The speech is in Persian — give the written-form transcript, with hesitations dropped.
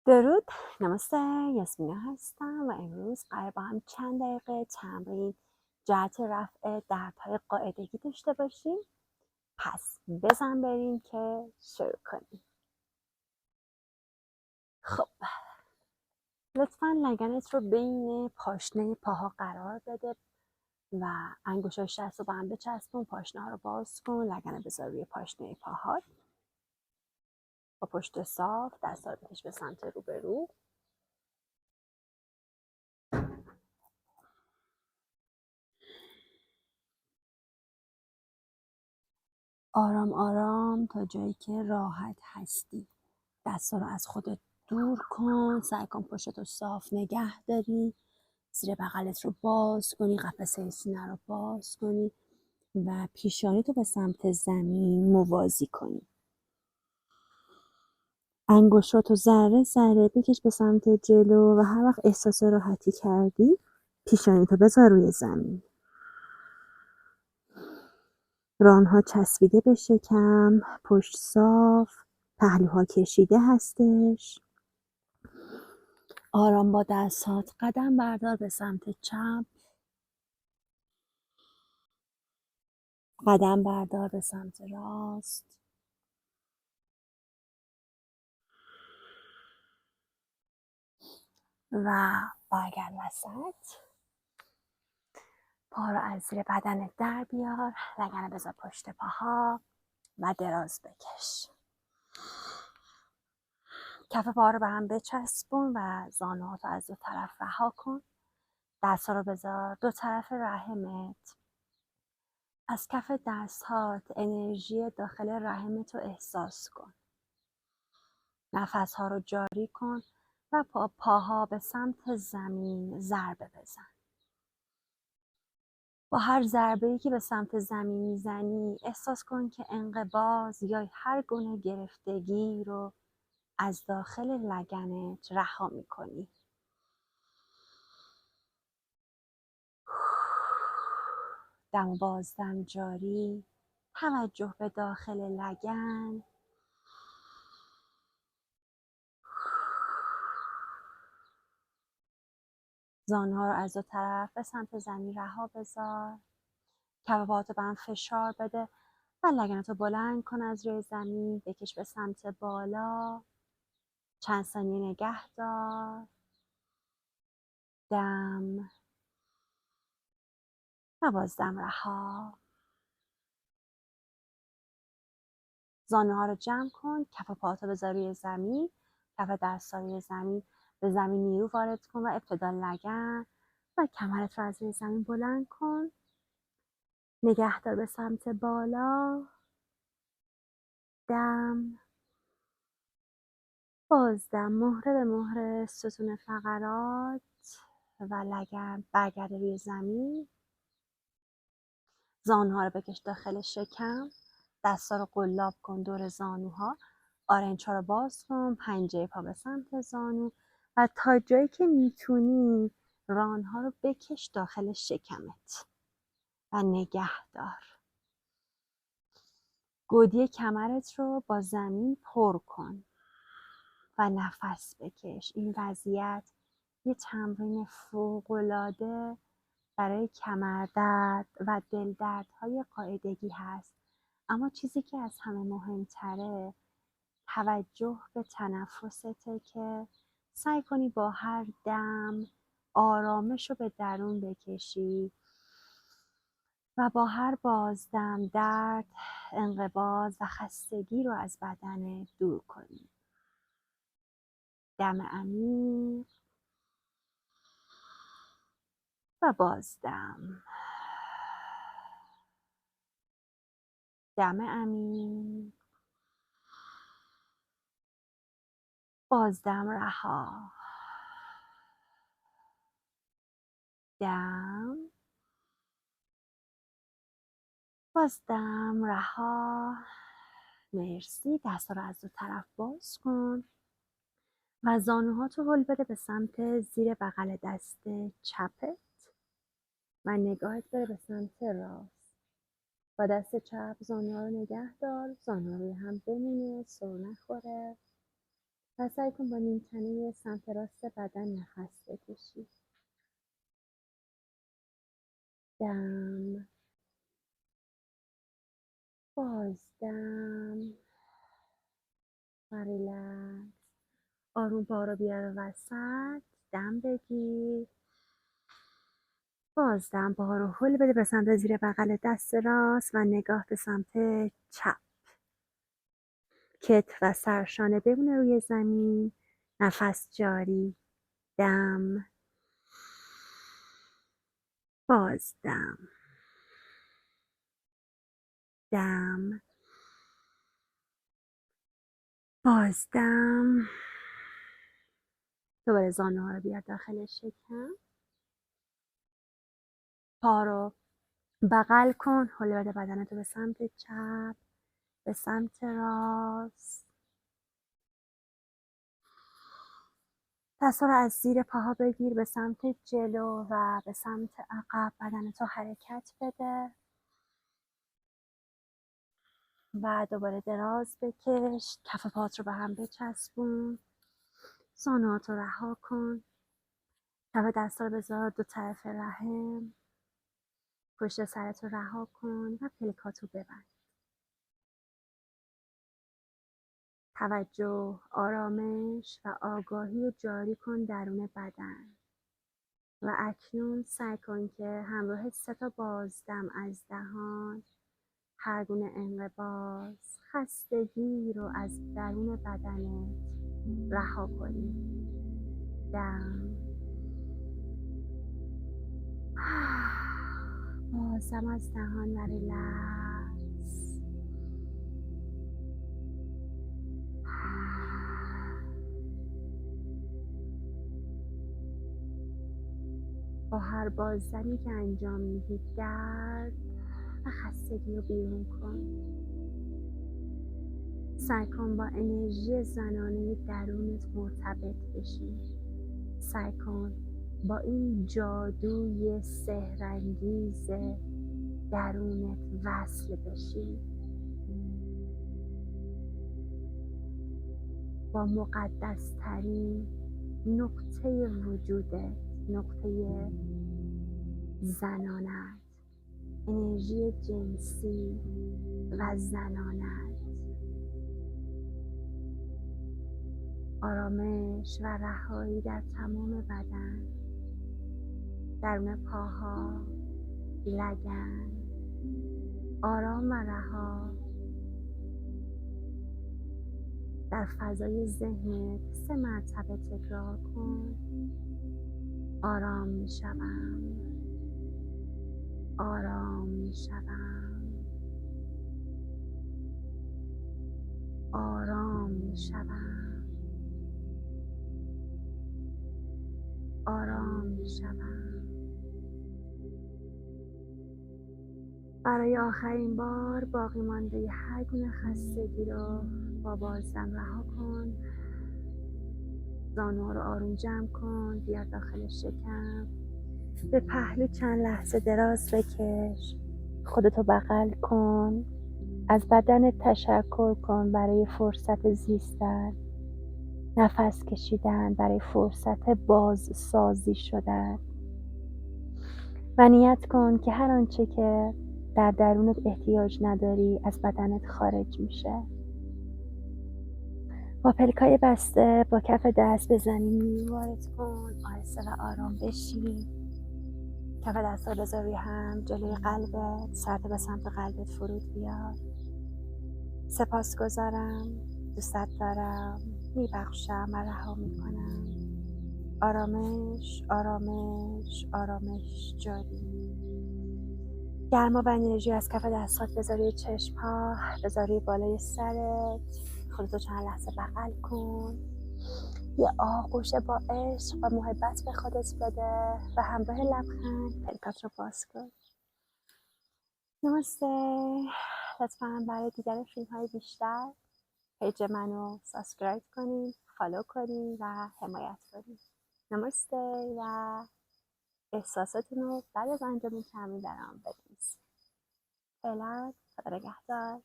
درود. نمسته. یاسمینا هستم و امروز قرار با هم چند دقیقه تمرین جهت رفع دردهای قاعدگی داشته باشیم. پس بزن بریم که شروع کنیم. خب لطفا لگنت رو بین پاشنه پاها قرار بده و انگشتاش دست رو با هم بچسبون. پاشنه ها رو باز کن، لگن بذار روی پاشنه پاهات. با پشت صاف دست رو بکش به سمت روبرو. آرام آرام تا جایی که راحت هستی دستا رو از خودت دور کن. سعی کن پشتتو صاف نگه داری. زیر بغلت رو باز کنی، قفسه سینه رو باز کنی و پیشانی تو به سمت زمین موازی کنی. انگشتاتو ذره ذره بکش به سمت جلو و هر وقت احساس راحتی کردی پیشانی تو بذار روی زمین. رانها چسبیده به شکم، پشت صاف، پهلوها کشیده هستش. آرام با دستات قدم بردار به سمت چپ، قدم بردار به سمت راست و برگرد وسط. پا رو از زیر بدنت در بیار، لگن بذار پشت پاها و دراز بکش. کف پا رو به هم بچسبون و زانوهاتو از دو طرف رها کن. دست‌ها رو بذار دو طرف رحمت. از کف دست‌هات انرژی داخل رحمت رو احساس کن. نفس‌ها رو جاری کن و پاها به سمت زمین ضربه بزن. با هر ضربه‌ای که به سمت زمین میزنی احساس کن که انقباض یا هر گونه گرفتگی رو از داخل لگنت رها میکنی. دم و بازدم جاری، توجه به داخل لگن. زانوها رو از دو طرف به سمت زمین رها بذار. کف پاهاتو به هم فشار بده و لگنتو بلند کن از روی زمین. بکش به سمت بالا. چند ثانیه نگه دار. دم و بازدم رها. زانوها رو جمع کن، کف پاهاتو بذار روی زمین، کف دستا روی زمین. به زمین نیرو وارد کن و ابتدا لگن و کمرت رو از روی زمین بلند کن. نگه دار به سمت بالا. دم، بازدم، مهره به مهره ستون فقرات و لگن برگرده روی زمین. زانوها رو بکش داخل شکم. دستا رو قلاب کن دور زانوها. آرنج‌ها رو باز کن، پنجه پا به سمت زانو و تا جایی که میتونی رانها رو بکش داخل شکمت و نگه دار. گودی کمرت رو با زمین پر کن و نفس بکش. این وضعیت یه تمرین فوق‌العاده برای کمردرد و دلدردهای قاعدگی هست. اما چیزی که از همه مهمتره توجه به تنفسته که سعی کنی با هر دم آرامش رو به درون بکشی و با هر بازدم درد، انقباض و خستگی رو از بدن دور کنی. دم عمیق و بازدم. دم عمیق، بازدم رها. دم، بازدم رها. مرسی. دستا رو از دو طرف باز کن و زانوهاتو هل بده به سمت زیر بغل دست چپت و نگاهت بره به سمت راست. با دست چپ زانوها رو نگه دار، زانوها روی هم بمونه، سر نخوره و سعی کن با نیمکره سمت راست بدن نفس بکشی. دم، بازدم و ریلکس. آروم پا رو بیار وسط، دم بگیر، بازدم. پاها رو هل بده به سمت زیر بغل دست راست و نگاه به سمت چپ. کتف و سرشانه بمونه روی زمین. نفس جاری. دم، بازدم، دم، بازدم. دوباره زانوها رو بیار داخل شکم. پا رو بغل کن، هل بده بدنتو به سمت چپ، به سمت راست. دستا رو از زیر پاها بگیر به سمت جلو و به سمت عقب. بدنتو حرکت بده و دوباره دراز بکش. کف پات رو به هم بچسبون. زانوهات رو رها کن. کف دستا رو بذار دو طرف رحم. پشت سرت رو رها کن و پلکاتو ببند. توجه، آرامش و آگاهی رو جاری کن درون بدن. و اکنون سعی کن که همراه 3 بازدم از دهان هر گونه انقباض، خستگی رو از درون بدنت رها کنی. دم، بازدم از دهان و ریلکس. با هر بازدمی که انجام میدی درد و خستگی رو بیرون کن. سعی کن با انرژی زنانه درونت مرتبط بشی. سعی کن با این جادوی سحرانگیز درونت وصل بشی. با مقدس ترین نقطه وجودت، نقطه زنانت، انرژی جنسی و زنانت. آرامش و رهایی در تمام بدن، درون پاها، لگن، آرام و رها. در فضای ذهنت 3 مرتبه تکرار کن. آرام می شوم، آرام می شوم، آرام می شوم، آرام می شوم. برای آخرین بار باقی مانده هر گونه خستگی رو با بازدم رها کن. زانوها رو آروم جمع کن، بیار داخل شکم. به پهلو چند لحظه دراز بکش. خودتو بغل کن. از بدنت تشکر کن برای فرصت زیستن. نفس کشیدن برای فرصت بازسازی شدن. و نیت کن که هر آنچه که در درونت احتیاج نداری از بدنت خارج میشه. با پلکای بسته با کف دست بزنی، وارد کن. آهسته و آرام بشی. کف دست رو بذار روی هم جلوی قلبت. سرت به سمت قلبت فرود بیار. سپاسگزارم، دوستت دارم، میبخشم و رها میکنم. آرامش، آرامش، آرامش جاری. گرما و انرژی از کف دستات بذاری چشم‌ها، بذاری بالای سرت. خودتو چند لحظه بغل کن. یه آغوش با عشق و محبت به خودت بده و همراه لبخند پلکات رو باز کن. نمسته. لطفاً برای دیدن فیلم‌های بیشتر پیج منو سابسکرایب کنید، فالو کنید و حمایت کنید. نمسته و احساساتون رو بعد از انجام این تمرین برام بنویسید. فعلا خدا نگهدار.